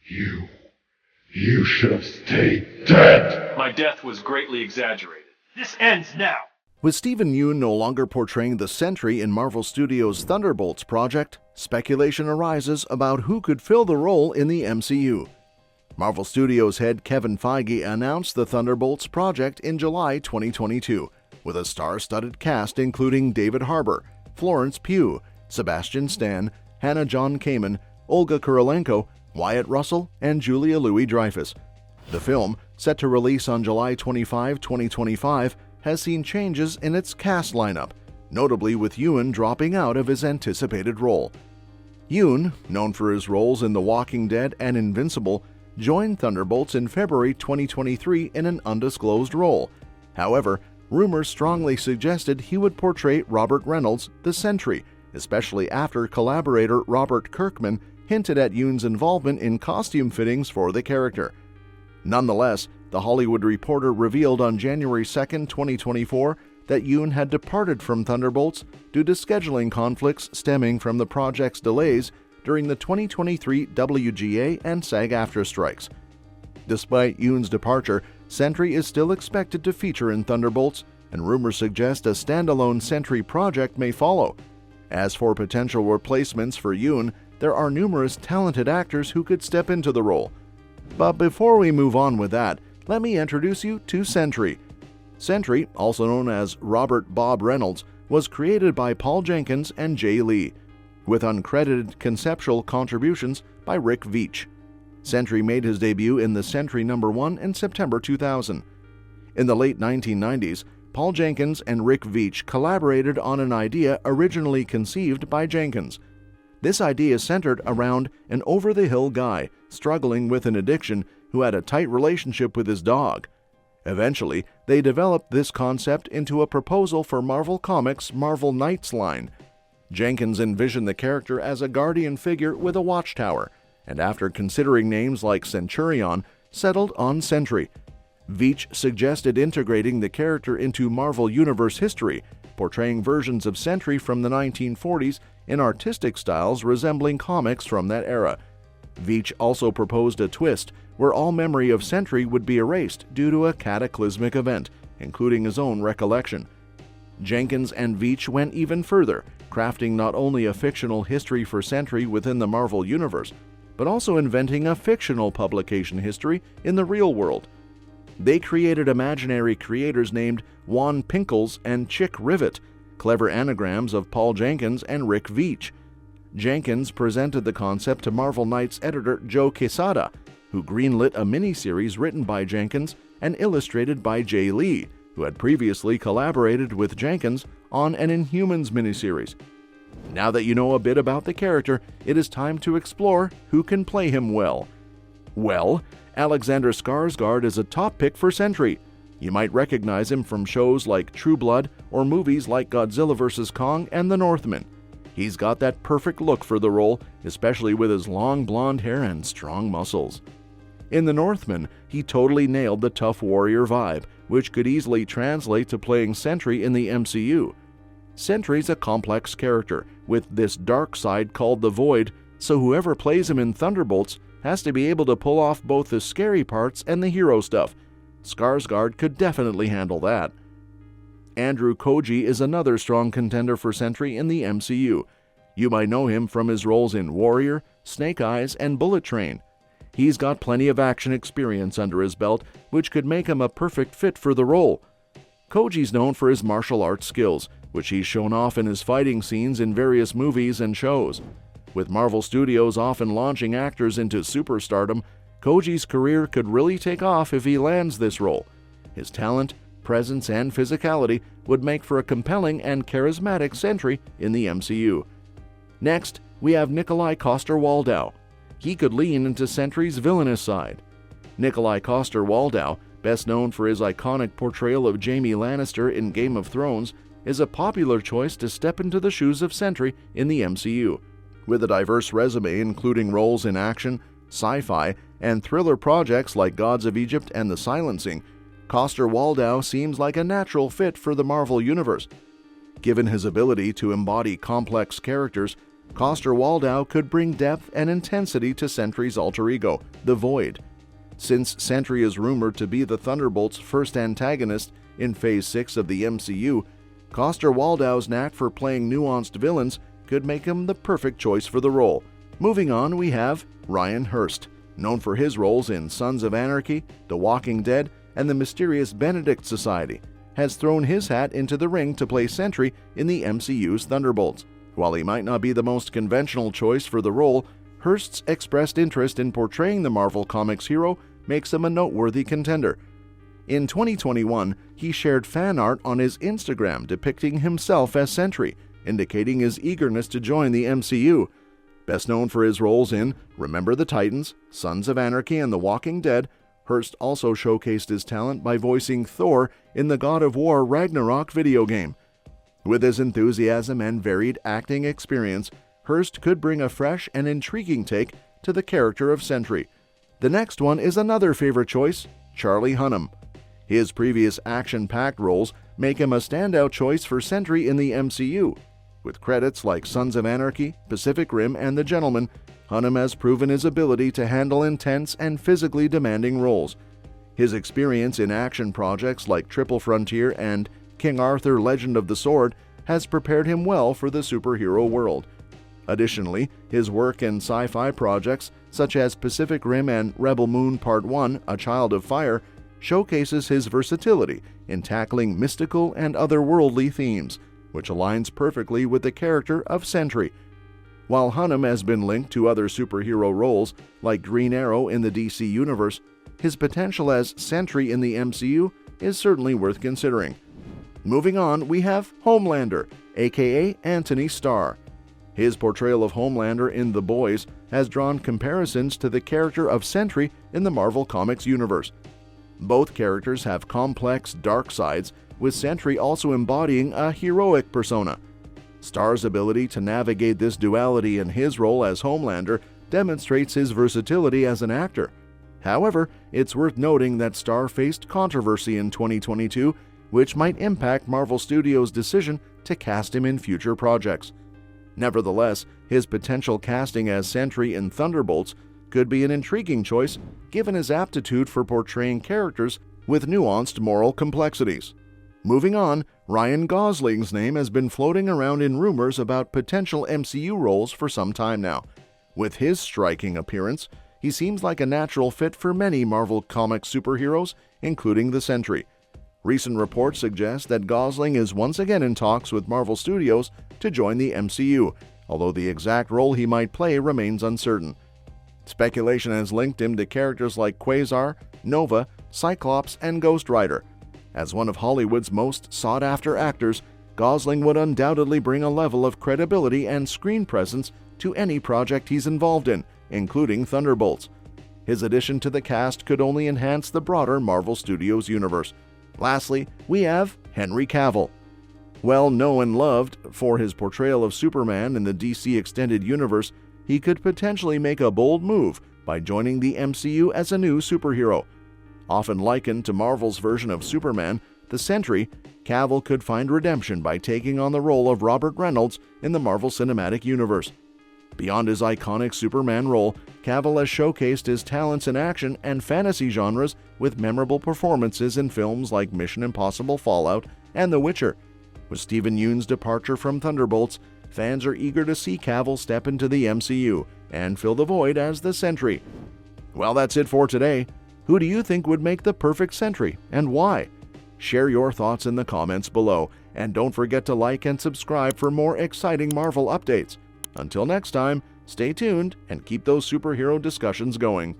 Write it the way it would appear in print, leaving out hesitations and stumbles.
You should have stayed dead! My death was greatly exaggerated. This ends now! With Steven Yeun no longer portraying the Sentry in Marvel Studios' Thunderbolts project, speculation arises about who could fill the role in the MCU. Marvel Studios head Kevin Feige announced the Thunderbolts project in July 2022, with a star-studded cast including David Harbour, Florence Pugh, Sebastian Stan, Hannah John Kamen, Olga Kurylenko, Wyatt Russell, and Julia Louis-Dreyfus. The film, set to release on July 25, 2025, has seen changes in its cast lineup, notably with Yeun dropping out of his anticipated role. Yeun, known for his roles in The Walking Dead and Invincible, joined Thunderbolts in February 2023 in an undisclosed role. However, rumors strongly suggested he would portray Robert Reynolds, the Sentry, especially after collaborator Robert Kirkman hinted at Yeun's involvement in costume fittings for the character. Nonetheless, The Hollywood Reporter revealed on January 2, 2024, that Yeun had departed from Thunderbolts due to scheduling conflicts stemming from the project's delays during the 2023 WGA and SAG-AFTRA strikes. Despite Yeun's departure, Sentry is still expected to feature in Thunderbolts, and rumors suggest a standalone Sentry project may follow. As for potential replacements for Yeun, there are numerous talented actors who could step into the role. But before we move on with that, let me introduce you to Sentry. Sentry, also known as Robert Bob Reynolds, was created by Paul Jenkins and Jay Lee, with uncredited conceptual contributions by Rick Veitch. Sentry made his debut in the Sentry #1 in September 2000. In the late 1990s, Paul Jenkins and Rick Veitch collaborated on an idea originally conceived by Jenkins. This idea centered around an over-the-hill guy struggling with an addiction who had a tight relationship with his dog. Eventually, they developed this concept into a proposal for Marvel Comics' Marvel Knights line. Jenkins envisioned the character as a guardian figure with a watchtower, and after considering names like Centurion, settled on Sentry. Veitch suggested integrating the character into Marvel Universe history, portraying versions of Sentry from the 1940s in artistic styles resembling comics from that era. Veitch also proposed a twist where all memory of Sentry would be erased due to a cataclysmic event, including his own recollection. Jenkins and Veitch went even further, crafting not only a fictional history for Sentry within the Marvel Universe, but also inventing a fictional publication history in the real world. They created imaginary creators named Juan Pinkles and Chick Rivet, clever anagrams of Paul Jenkins and Rick Veitch. Jenkins presented the concept to Marvel Knights editor Joe Quesada, who greenlit a miniseries written by Jenkins and illustrated by Jay Lee, who had previously collaborated with Jenkins on an Inhumans miniseries. Now that you know a bit about the character, it is time to explore who can play him well. Well, Alexander Skarsgård is a top pick for Sentry. You might recognize him from shows like True Blood or movies like Godzilla vs. Kong and The Northman. He's got that perfect look for the role, especially with his long blonde hair and strong muscles. In The Northman, he totally nailed the tough warrior vibe, which could easily translate to playing Sentry in the MCU. Sentry's a complex character, with this dark side called the Void, so whoever plays him in Thunderbolts has to be able to pull off both the scary parts and the hero stuff. Skarsgård could definitely handle that. Andrew Koji is another strong contender for Sentry in the MCU. You might know him from his roles in Warrior, Snake Eyes, and Bullet Train. He's got plenty of action experience under his belt, which could make him a perfect fit for the role. Koji's known for his martial arts skills, which he's shown off in his fighting scenes in various movies and shows. With Marvel Studios often launching actors into superstardom, Koji's career could really take off if he lands this role. His talent, presence, and physicality would make for a compelling and charismatic Sentry in the MCU. Next, we have Nikolaj Coster-Waldau. He could lean into Sentry's villainous side. Nikolaj Coster-Waldau, best known for his iconic portrayal of Jaime Lannister in Game of Thrones, is a popular choice to step into the shoes of Sentry in the MCU. With a diverse resume including roles in action, sci-fi, and thriller projects like Gods of Egypt and The Silencing, Coster-Waldau seems like a natural fit for the Marvel Universe. Given his ability to embody complex characters, Coster-Waldau could bring depth and intensity to Sentry's alter ego, the Void. Since Sentry is rumored to be the Thunderbolts' first antagonist in Phase 6 of the MCU, Coster-Waldau's knack for playing nuanced villains could make him the perfect choice for the role. Moving on, we have Ryan Hurst, known for his roles in Sons of Anarchy, The Walking Dead, and the mysterious Benedict Society, has thrown his hat into the ring to play Sentry in the MCU's Thunderbolts. While he might not be the most conventional choice for the role, Hurst's expressed interest in portraying the Marvel Comics hero makes him a noteworthy contender. In 2021, he shared fan art on his Instagram depicting himself as Sentry, indicating his eagerness to join the MCU. Best known for his roles in Remember the Titans, Sons of Anarchy, and The Walking Dead, Hurst also showcased his talent by voicing Thor in the God of War Ragnarok video game. With his enthusiasm and varied acting experience, Hurst could bring a fresh and intriguing take to the character of Sentry. The next one is another favorite choice, Charlie Hunnam. His previous action-packed roles make him a standout choice for Sentry in the MCU. With credits like Sons of Anarchy, Pacific Rim, and The Gentleman, Hunnam has proven his ability to handle intense and physically demanding roles. His experience in action projects like Triple Frontier and King Arthur Legend of the Sword has prepared him well for the superhero world. Additionally, his work in sci-fi projects such as Pacific Rim and Rebel Moon Part 1, A Child of Fire, showcases his versatility in tackling mystical and otherworldly themes, which aligns perfectly with the character of Sentry. While Hunnam has been linked to other superhero roles like Green Arrow in the DC Universe, his potential as Sentry in the MCU is certainly worth considering. Moving on, we have Homelander, aka Anthony Starr. His portrayal of Homelander in The Boys has drawn comparisons to the character of Sentry in the Marvel Comics universe. Both characters have complex, dark sides, with Sentry also embodying a heroic persona. Starr's ability to navigate this duality in his role as Homelander demonstrates his versatility as an actor. However, it's worth noting that Starr faced controversy in 2022, which might impact Marvel Studios' decision to cast him in future projects. Nevertheless, his potential casting as Sentry in Thunderbolts could be an intriguing choice given his aptitude for portraying characters with nuanced moral complexities. Moving on, Ryan Gosling's name has been floating around in rumors about potential MCU roles for some time now. With his striking appearance, he seems like a natural fit for many Marvel Comics superheroes, including the Sentry. Recent reports suggest that Gosling is once again in talks with Marvel Studios to join the MCU, although the exact role he might play remains uncertain. Speculation has linked him to characters like Quasar, Nova, Cyclops, and Ghost Rider. As one of Hollywood's most sought-after actors, Gosling would undoubtedly bring a level of credibility and screen presence to any project he's involved in, including Thunderbolts. His addition to the cast could only enhance the broader Marvel Studios universe. Lastly, we have Henry Cavill. Well known and loved for his portrayal of Superman in the DC Extended Universe, he could potentially make a bold move by joining the MCU as a new superhero. Often likened to Marvel's version of Superman, the Sentry, Cavill could find redemption by taking on the role of Robert Reynolds in the Marvel Cinematic Universe. Beyond his iconic Superman role, Cavill has showcased his talents in action and fantasy genres with memorable performances in films like Mission Impossible Fallout and The Witcher. With Steven Yeun's departure from Thunderbolts, fans are eager to see Cavill step into the MCU and fill the void as the Sentry. Well, that's it for today. Who do you think would make the perfect Sentry, and why? Share your thoughts in the comments below, and don't forget to like and subscribe for more exciting Marvel updates. Until next time, stay tuned and keep those superhero discussions going.